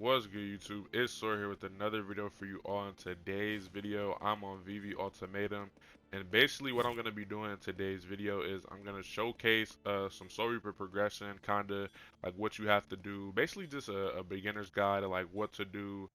What's good, YouTube? It's Sor here with another video for you all. In today's video, I'm on VV Ultimatum, and basically what I'm going to be doing in today's video is I'm going to showcase some Soul Reaper progression, kind of like what you have to do. Basically just a beginner's guide of like what to do,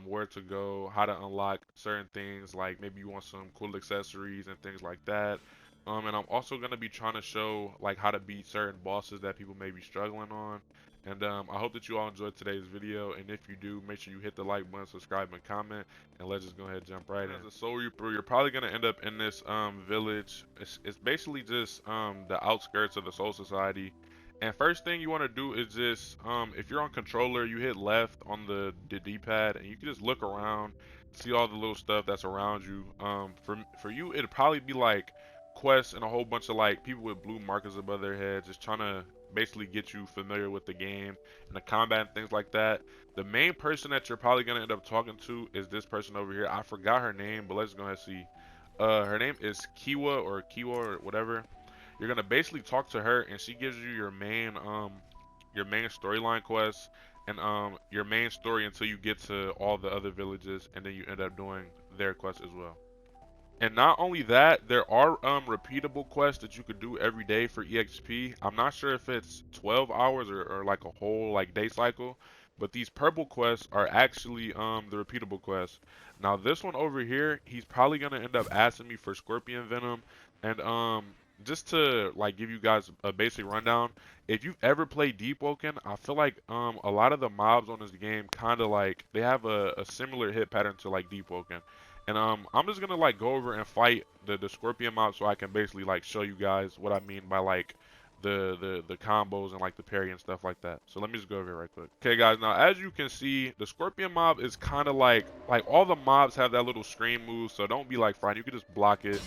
where to go, how to unlock certain things, like maybe you want some cool accessories and things like that. And I'm also going to be trying to show like how to beat certain bosses that people may be struggling on. And I hope that you all enjoyed today's video. And if you do, make sure you hit the like button, subscribe, and comment. And let's just go ahead and jump right in. As a Soul Reaper, you're probably gonna end up in this village. It's basically just the outskirts of the Soul Society. And first thing you want to do is just if you're on controller, you hit left on the D-pad, and you can just look around, see all the little stuff that's around you. For you, it'd probably be like quests and a whole bunch of like people with blue markers above their heads, just trying to basically get you familiar with the game and the combat and things like that. The main person that you're probably gonna end up talking to is this person over here. I forgot her name, but let's go ahead and see. Her name is Kiwa or whatever. You're gonna basically talk to her, and she gives you your main storyline quests and your main story until you get to all the other villages, and then you end up doing their quests as well. And not only that, there are repeatable quests that you could do every day for EXP. I'm not sure if it's 12 hours or like a whole like day cycle, but these purple quests are actually the repeatable quests. Now this one over here, he's probably gonna end up asking me for scorpion venom, and just to like give you guys a basic rundown, if you've ever played Deep Woken, I feel like a lot of the mobs on this game kind of like they have a similar hit pattern to like Deep Woken. And I'm just gonna like go over and fight the scorpion mob so I can basically like show you guys what I mean by like the combos and like the parry and stuff like that. So let me just go over it right quick. Okay guys, now as you can see, the scorpion mob is kind of like all the mobs have that little scream move, so don't be like frightened. You can just block it.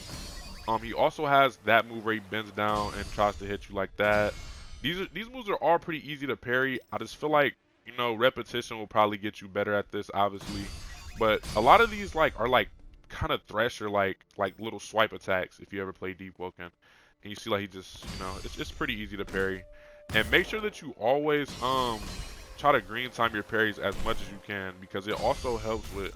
He also has that move where he bends down and tries to hit you like that. These moves are all pretty easy to parry. I just feel like, you know, repetition will probably get you better at this, obviously. But a lot of these like are like kind of thresher like little swipe attacks if you ever play Deep Woken. And you see like he just, you know, it's pretty easy to parry. And make sure that you always try to green time your parries as much as you can, because it also helps with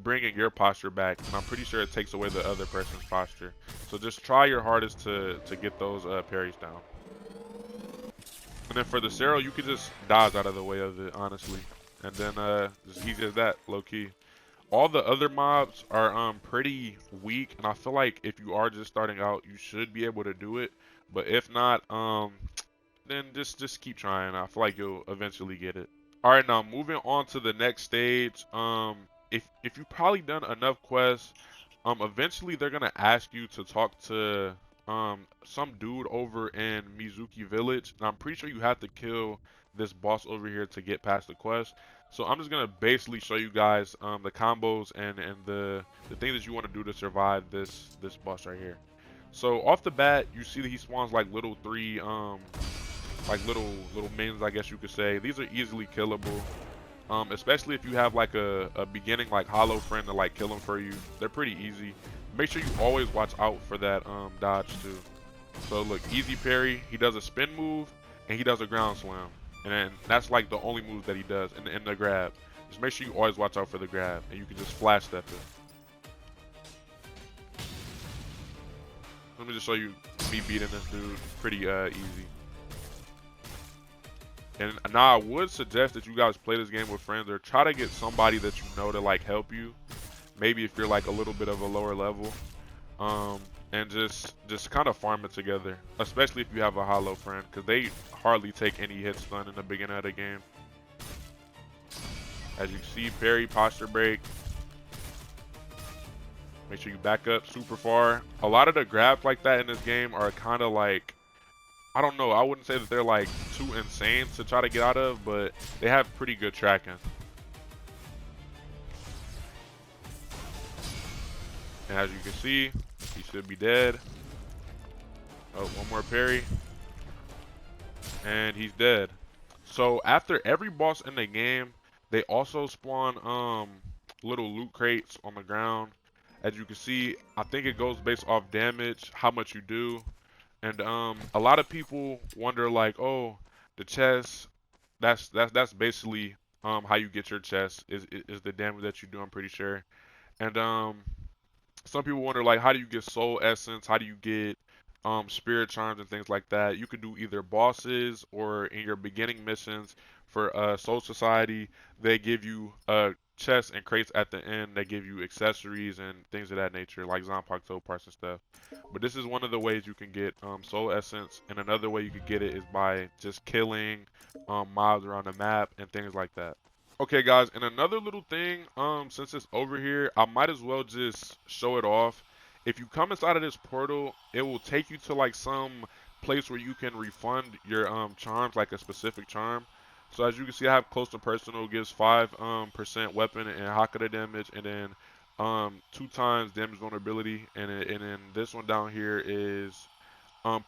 bringing your posture back, and I'm pretty sure it takes away the other person's posture. So just try your hardest to get those parries down. And then for the Zero, you could just dodge out of the way of it, honestly. And then just easy as that, low key. All the other mobs are pretty weak, and I feel like if you are just starting out, you should be able to do it. But if not, then just keep trying. I feel like you'll eventually get it. All right, now moving on to the next stage. If you've probably done enough quests, eventually they're gonna ask you to talk to some dude over in Mizuki Village, and I'm pretty sure you have to kill this boss over here to get past the quest. So I'm just gonna basically show you guys the combos and the things that you want to do to survive this boss right here. So off the bat, you see that he spawns like little like little minions, I guess you could say. These are easily killable. Especially if you have like a beginning like hollow friend to like kill them for you. They're pretty easy. Make sure you always watch out for that dodge too. So look, easy parry, he does a spin move and he does a ground slam, and then that's like the only move that he does. And the grab, just make sure you always watch out for the grab, and you can just flash step it. Let me just show you me beating this dude pretty easy. And now I would suggest that you guys play this game with friends, or try to get somebody that you know to like help you. Maybe if you're like a little bit of a lower level, and just kind of farm it together. Especially if you have a hollow friend, because they hardly take any hit stun in the beginning of the game. As you see, parry, posture break. Make sure you back up super far. A lot of the grabs like that in this game are kind of like, I don't know, I wouldn't say that they're like too insane to try to get out of, but they have pretty good tracking. And as you can see, he should be dead. Oh, one more parry. And he's dead. So after every boss in the game, they also spawn little loot crates on the ground. As you can see, I think it goes based off damage, how much you do. And a lot of people wonder like, oh, the chest, that's basically how you get your chest is the damage that you do, I'm pretty sure. And some people wonder like how do you get soul essence, how do you get spirit charms and things like that. You can do either bosses or in your beginning missions for Soul Society, they give you chests and crates at the end. They give you accessories and things of that nature, like Zanpakuto parts and stuff. But this is one of the ways you can get soul essence, and another way you can get it is by just killing mobs around the map and things like that. Okay, guys, and another little thing, since it's over here, I might as well just show it off. If you come inside of this portal, it will take you to like some place where you can refund your charms, like a specific charm. So as you can see, I have close to personal, gives 5% weapon and Hakata damage, and then 2 times damage vulnerability, and then this one down here is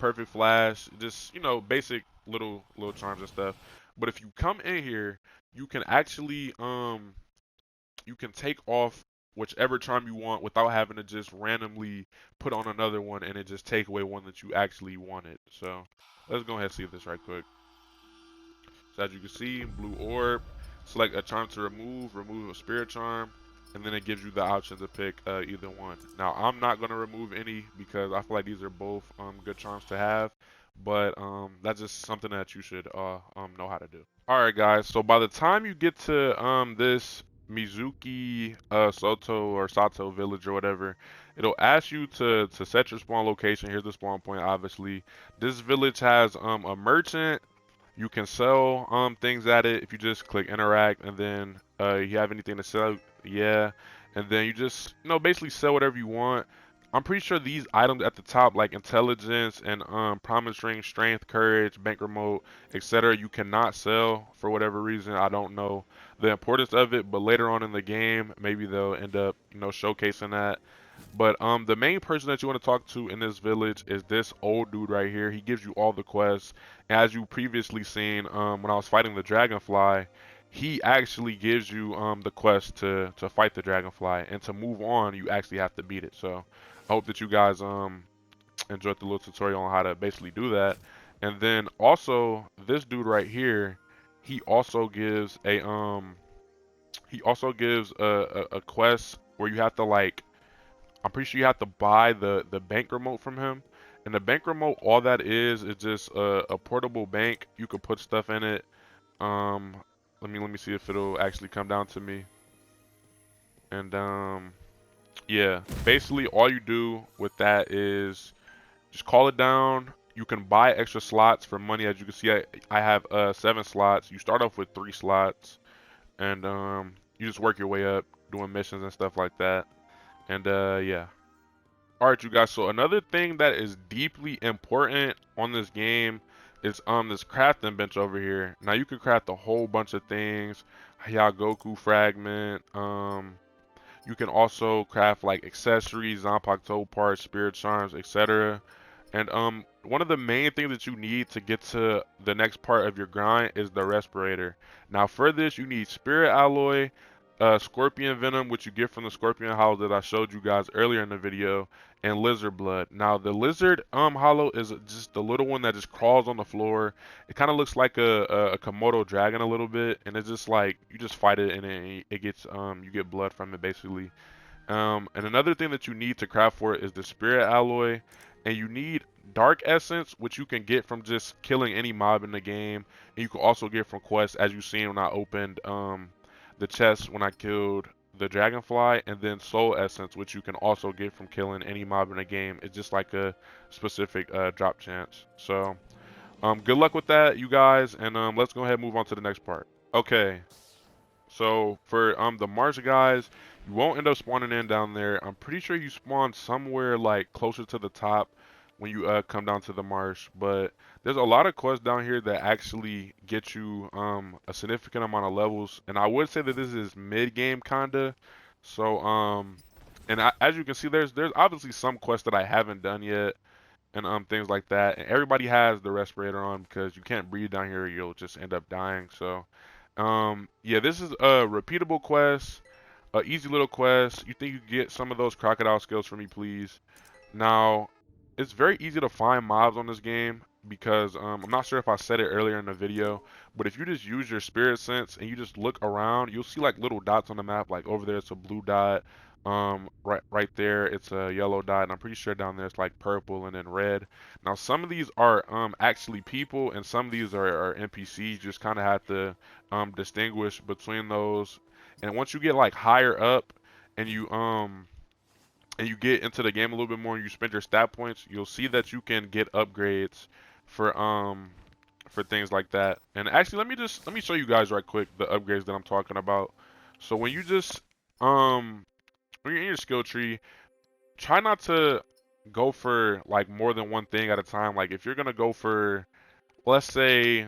perfect flash, just basic little charms and stuff. But if you come in here, you can actually you can take off whichever charm you want without having to just randomly put on another one and it just take away one that you actually wanted. So let's go ahead and see this right quick. So as you can see, blue orb, select a charm to remove a spirit charm, and then it gives you the option to pick either one. Now I'm not gonna remove any because I feel like these are both good charms to have, but that's just something that you should know how to do. All right, guys. So by the time you get to this Mizuki Soto or Sato village or whatever, it'll ask you to set your spawn location. Here's the spawn point, obviously. This village has a merchant. You can sell things at it if you just click interact, and then you have anything to sell, yeah, and then you just basically sell whatever you want. I'm pretty sure these items at the top, like intelligence and promise ring, strength, courage, bank remote, etc., you cannot sell for whatever reason. I don't know the importance of it, but later on in the game, maybe they'll end up showcasing that. But the main person that you want to talk to in this village is this old dude right here. He gives you all the quests. As you previously seen, when I was fighting the dragonfly, he actually gives you the quest to fight the dragonfly, and to move on, you actually have to beat it. So I hope that you guys enjoyed the little tutorial on how to basically do that. And then also this dude right here, he also gives a quest where you have to like, I'm pretty sure you have to buy the bank remote from him. And the bank remote, all that is just a portable bank. You can put stuff in it. Um, let me see if it'll actually come down to me. And yeah, basically all you do with that is just call it down. You can buy extra slots for money. As you can see, I have 7 slots. You start off with 3 slots, and you just work your way up doing missions and stuff like that. And yeah. Alright, you guys, so another thing that is deeply important on this game is this crafting bench over here. Now you can craft a whole bunch of things. Goku fragment, you can also craft like accessories, Zanpakuto parts, spirit charms, etc. And one of the main things that you need to get to the next part of your grind is the respirator. Now for this you need spirit alloy, scorpion venom, which you get from the scorpion hollow that I showed you guys earlier in the video, and lizard blood. Now the lizard hollow is just the little one that just crawls on the floor. It kind of looks like a Komodo dragon a little bit, and it's just like you just fight it and it gets you get blood from it basically. And another thing that you need to craft for it is the spirit alloy, and you need dark essence, which you can get from just killing any mob in the game, and you can also get from quests, as you seen when I opened the chest when I killed the dragonfly, and then soul essence, which you can also get from killing any mob in the game. It's just like a specific drop chance. So good luck with that, you guys, and let's go ahead and move on to the next part. Okay, so for the Marsh guys, you won't end up spawning in down there. I'm pretty sure you spawn somewhere like closer to the top when you come down to the marsh. But there's a lot of quests down here that actually get you a significant amount of levels, and I would say that this is mid game kinda. So as you can see, there's obviously some quests that I haven't done yet, and things like that. And everybody has the respirator on because you can't breathe down here, you'll just end up dying. So yeah, this is a repeatable quest, a easy little quest. You think you can get some of those crocodile skills for me, please? Now, it's very easy to find mobs on this game, because I'm not sure if I said it earlier in the video, but if you just use your spirit sense and you just look around, you'll see like little dots on the map. Like over there, it's a blue dot. Right there, it's a yellow dot, and I'm pretty sure down there it's like purple and then red. Now some of these are actually people, and some of these are NPCs. You just kind of have to distinguish between those. And once you get like higher up, and you get into the game a little bit more and you spend your stat points, you'll see that you can get upgrades for things like that. And actually let me show you guys right quick the upgrades that I'm talking about. So when you just when you're in your skill tree, try not to go for like more than one thing at a time. Like if you're gonna go for, let's say,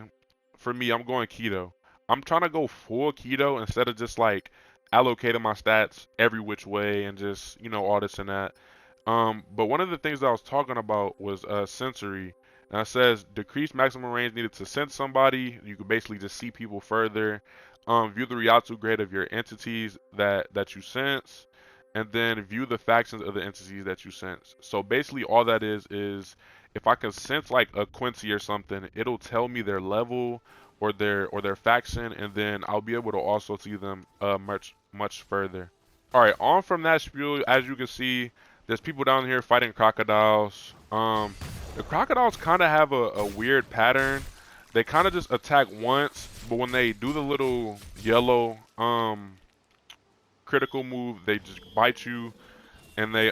for me, I'm going keto. I'm trying to go full keto instead of just like allocating my stats every which way and just, all this and that. But one of the things that I was talking about was sensory. And it says decrease maximum range needed to sense somebody. You can basically just see people further. View the Ryatsu grade of your entities that you sense, and then view the factions of the entities that you sense. So basically, all that is if I can sense like a Quincy or something, it'll tell me their level or their faction, and then I'll be able to also see them much further. All right, on from that spiel, as you can see, there's people down here fighting crocodiles. The crocodiles kind of have a weird pattern. They kind of just attack once, but when they do the little yellow critical move, they just bite you, and they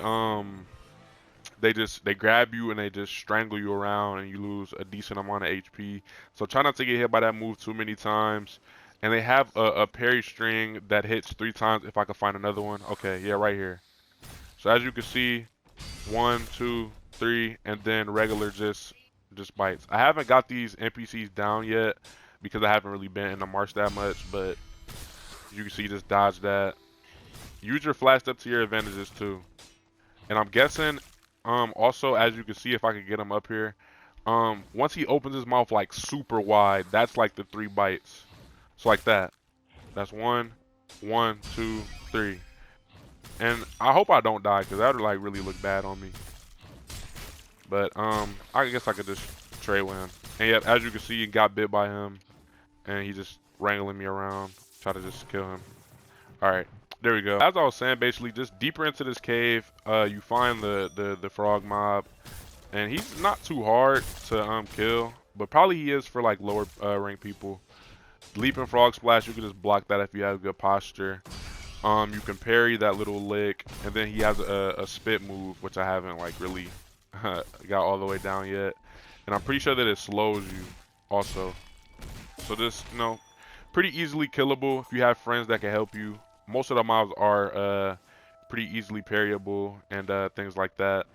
grab you and they just strangle you around, and you lose a decent amount of HP. So try not to get hit by that move too many times. And they have a parry string that hits 3 times if I can find another one. Okay, yeah, right here. So as you can see, 1, 2, 3, and then regular just bites. I haven't got these NPCs down yet because I haven't really been in the marsh that much, but you can see just dodge that. Use your flash step to your advantages too. And I'm guessing, also as you can see, if I could get him up here, once he opens his mouth like super wide, that's like the 3 bites. So like that. That's 1, 1, 2, 3. And I hope I don't die because that would like really look bad on me. But I guess I could just trade with him. And yet, as you can see, got bit by him, and he's just wrangling me around, try to just kill him. All right, there we go. As I was saying, basically, just deeper into this cave, you find the frog mob, and he's not too hard to kill, but probably he is for like lower rank people. Leaping frog splash, you can just block that if you have good posture. You can parry that little lick, and then he has a spit move, which I haven't like really got all the way down yet. And I'm pretty sure that it slows you also. So this, pretty easily killable if you have friends that can help you. Most of the mobs are pretty easily parryable and things like that.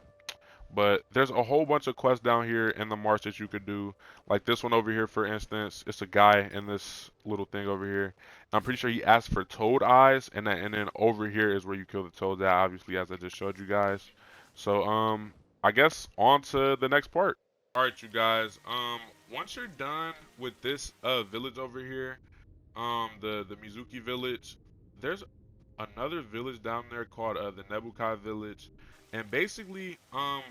But there's a whole bunch of quests down here in the marsh that you could do. Like this one over here, for instance. It's a guy in this little thing over here. I'm pretty sure he asked for toad eyes, and then over here is where you kill the toads at, obviously, as I just showed you guys. So I guess on to the next part. All right, you guys. Once you're done with this village over here, the Mizuki village, there's another village down there called the Nebukai village. And basically,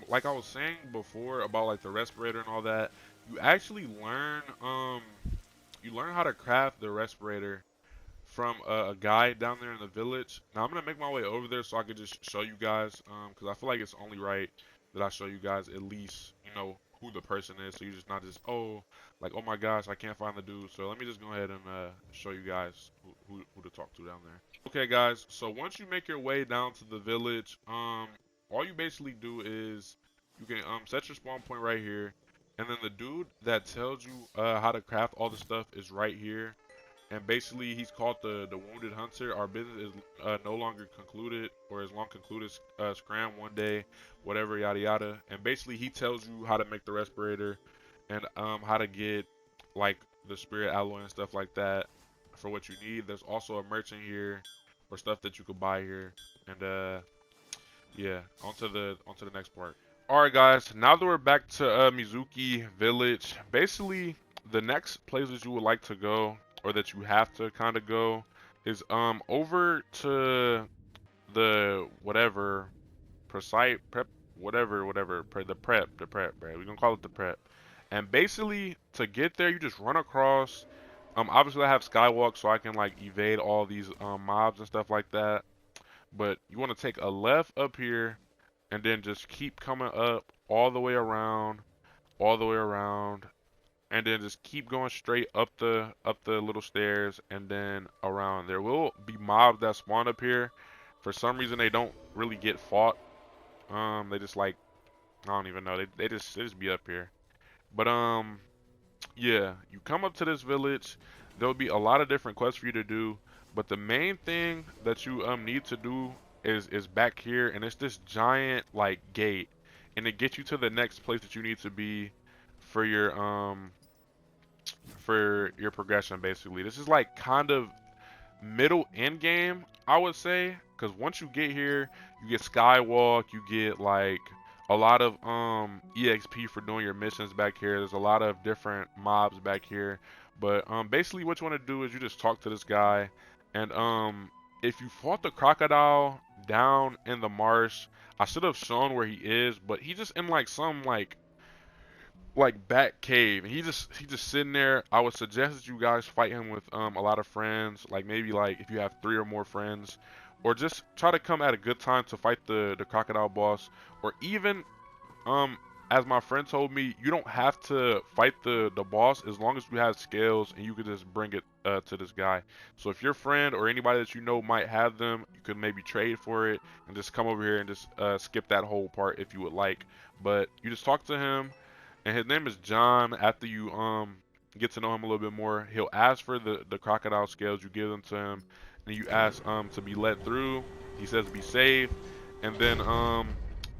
like I was saying before about like the respirator and all that, you actually learn how to craft the respirator from a guy down there in the village. Now I'm gonna make my way over there so I can just show you guys, because I feel like it's only right that I show you guys at least, who the person is, so you're just not just, oh, like, oh my gosh, I can't find the dude. So let me just go ahead and show you guys who to talk to down there. Okay, guys, so once you make your way down to the village, all you basically do is you can set your spawn point right here, and then the dude that tells you how to craft all the stuff is right here. And basically, he's called the Wounded Hunter. Our business is no longer concluded, or is long concluded. Scram one day, whatever, yada yada. And basically, he tells you how to make the respirator, and how to get like the spirit alloy and stuff like that for what you need. There's also a merchant here, or stuff that you could buy here. And yeah, onto the next part. All right, guys. Now that we're back to Mizuki Village, basically the next places you would like to go, or that you have to kind of go, is over to the whatever precise prep, the prep, right? We're gonna call it the prep. And basically, to get there, you just run across. Obviously, I have Skywalk, so I can like evade all these mobs and stuff like that. But you want to take a left up here, and then just keep coming up all the way around, and then just keep going straight up the little stairs, and then around. There will be mobs that spawn up here. For some reason, they don't really get fought. They just like, I don't even know. They just be up here. But yeah, you come up to this village. There'll be a lot of different quests for you to do, but the main thing that you need to do is back here, and it's this giant like gate, and it gets you to the next place that you need to be for your progression. Basically, this is like kind of middle end game, I would say, because once you get here, you get Skywalk, you get like a lot of EXP for doing your missions back here. There's a lot of different mobs back here, but basically what you want to do is you just talk to this guy, and if you fought the crocodile down in the marsh, I should have shown where he is, but he's just in like some like back cave, and he just sitting there. I would suggest that you guys fight him with a lot of friends, like maybe like if you have 3 or more friends, or just try to come at a good time to fight the crocodile boss, or even um as my friend told me, you don't have to fight the boss as long as you have scales and you could just bring it to this guy. So if your friend or anybody that you know might have them, you could maybe trade for it and just come over here and just skip that whole part if you would like. But you just talk to him, and his name is John. After you get to know him a little bit more, he'll ask for the crocodile scales. You give them to him, and you ask to be let through. He says be safe, and then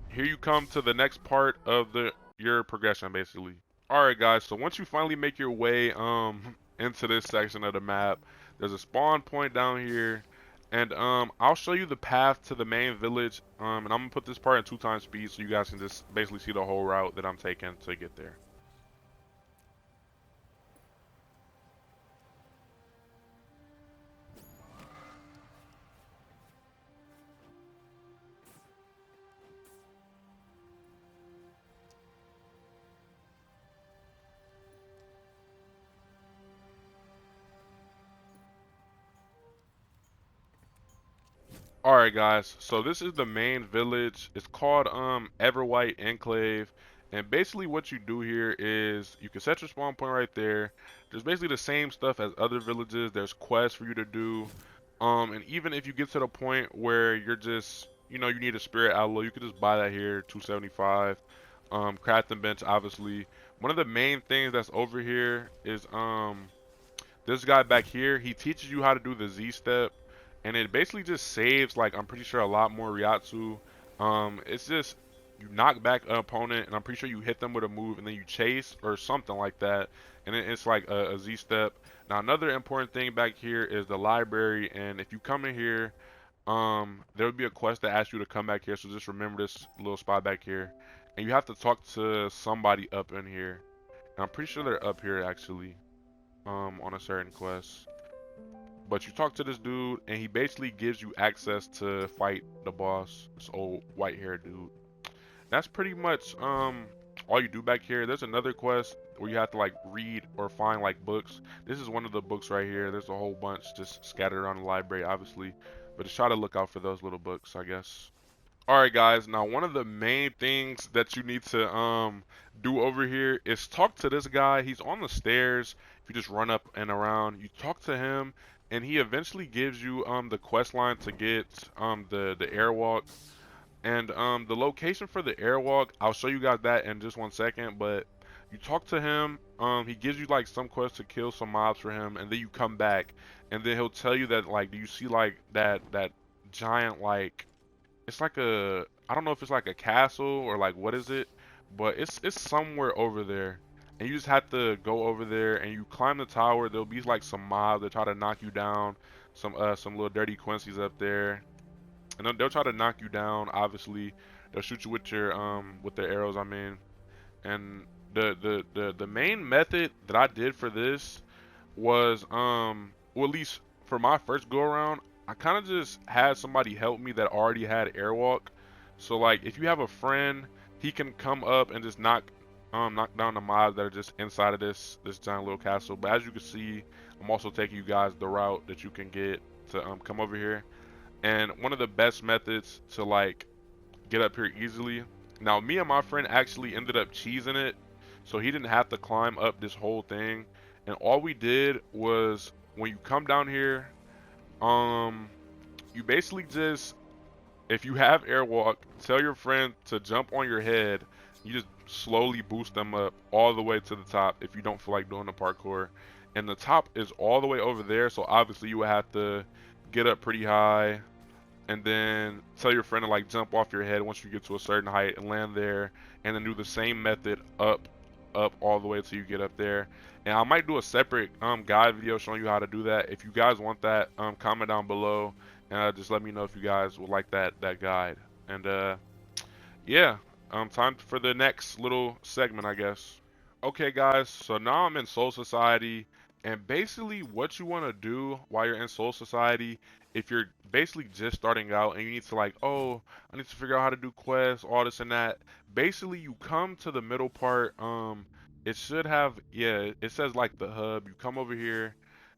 here you come to the next part of your progression, basically. All right, guys. So once you finally make your way into this section of the map, there's a spawn point down here, and I'll show you the path to the main village. And I'm gonna put this part in 2x speed so you guys can just basically see the whole route that I'm taking to get there. Alright guys, so this is the main village. It's called Everwhite Enclave. And basically what you do here is you can set your spawn point right there. There's basically the same stuff as other villages. There's quests for you to do. And even if you get to the point where you're just, you need a spirit alloy, you could just buy that here, 275. Crafting bench, obviously. One of the main things that's over here is this guy back here. He teaches you how to do the Z step, and it basically just saves, like, I'm pretty sure a lot more Ryatsu. It's just you knock back an opponent, and I'm pretty sure you hit them with a move, and then you chase or something like that, and it's like a Z step. Now another important thing back here is the library, and if you come in here, there would be a quest that asks you to come back here. So just remember this little spot back here, and you have to talk to somebody up in here. And I'm pretty sure they're up here actually, on a certain quest. But you talk to this dude, and he basically gives you access to fight the boss, this old white-haired dude. That's pretty much all you do back here. There's another quest where you have to like read or find like books. This is one of the books right here. There's a whole bunch just scattered around the library, obviously, but just try to look out for those little books, I guess. Alright guys, now one of the main things that you need to do over here is talk to this guy. He's on the stairs. If you just run up and around, you talk to him, and he eventually gives you the quest line to get the airwalk. And the location for the airwalk, I'll show you guys that in just 1 second, but you talk to him, he gives you like some quest to kill some mobs for him, and then you come back, and then he'll tell you that, like, do you see like that giant, like, it's like a, I don't know if it's like a castle or like what is it, but it's somewhere over there, and you just have to go over there and you climb the tower. There'll be like some mobs that try to knock you down, some little dirty Quincy's up there, and they'll try to knock you down. Obviously, they'll shoot you with their arrows, I mean. And the main method that I did for this was well, at least for my first go around, I kind of just had somebody help me that already had airwalk. So like if you have a friend, he can come up and just knock knock down the mobs that are just inside of this giant little castle. But as you can see, I'm also taking you guys the route that you can get to come over here. And one of the best methods to like get up here easily. Now, me and my friend actually ended up cheesing it, so he didn't have to climb up this whole thing. And all we did was when you come down here, you basically just, if you have airwalk, tell your friend to jump on your head. You just slowly boost them up all the way to the top if you don't feel like doing the parkour. And the top is all the way over there, so obviously you would have to get up pretty high and then tell your friend to like jump off your head once you get to a certain height and land there, and then do the same method up all the way till you get up there. And I might do a separate guide video showing you how to do that. If you guys want that, comment down below and just let me know if you guys would like that guide. And yeah, time for the next little segment, I guess. Okay, guys, so now I'm in Soul Society, and basically what you want to do while you're in Soul Society, if you're basically just starting out and you need to like, oh, I need to figure out how to do quests, all this and that. Basically, you come to the middle part. It should have, yeah, it says like the hub. You come over here,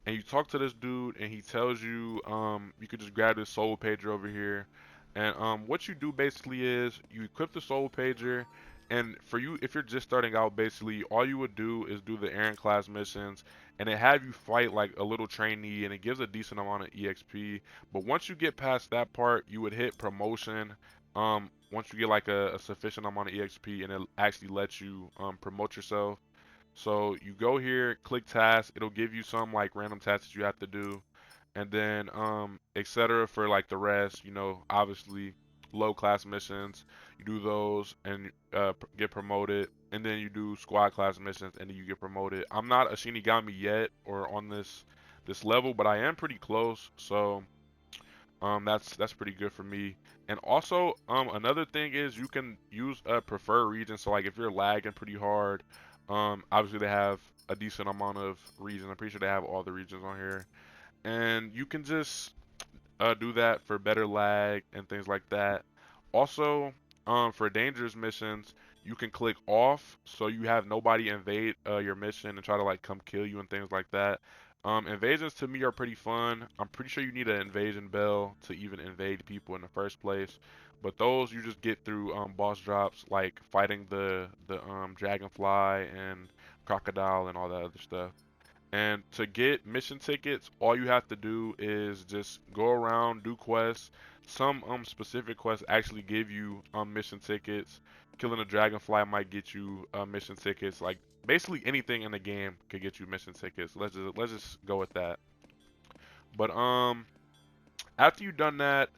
and you talk to this dude, and he tells you, you could just grab this soul pager over here, and what you do basically is you equip the soul pager. And for you, if you're just starting out, basically, all you would do is do the Aaron class missions, and it have you fight like a little trainee, and it gives a decent amount of EXP. But once you get past that part, you would hit promotion. Once you get like a sufficient amount of EXP, and it actually lets you promote yourself. So you go here, click tasks. It'll give you some like random tasks that you have to do, and then etc. for like the rest. You know, obviously low class missions. You do those and get promoted, and then you do squad class missions and then you get promoted. I'm not a Shinigami yet or on this level, but I am pretty close. So that's pretty good for me. And also another thing is you can use a preferred region. So like if you're lagging pretty hard, obviously they have a decent amount of regions. I'm pretty sure they have all the regions on here, and you can just do that for better lag and things like that. Also, for dangerous missions, you can click off so you have nobody invade your mission and try to like come kill you and things like that. Invasions to me are pretty fun. I'm pretty sure you need an invasion bell to even invade people in the first place. But those you just get through boss drops like fighting the dragonfly and crocodile and all that other stuff. And to get mission tickets, all you have to do is just go around, do quests. Some specific quests actually give you mission tickets. Killing a dragonfly might get you mission tickets. Like basically anything in the game could get you mission tickets. Let's just go with that. But after you've done that,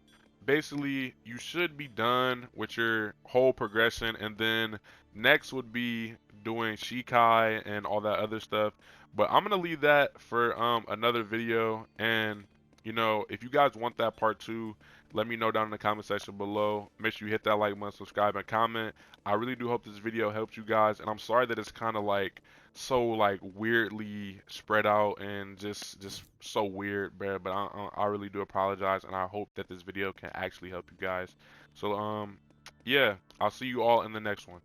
basically you should be done with your whole progression, and then next would be doing Shikai and all that other stuff. But I'm gonna leave that for another video. And you know, if you guys want that part two, let me know down in the comment section below. Make sure you hit that like button, subscribe, and comment. I really do hope this video helped you guys, and I'm sorry that it's kind of like so like weirdly spread out and just so weird, bro. But I really do apologize, and I hope that this video can actually help you guys. So yeah, I'll see you all in the next one.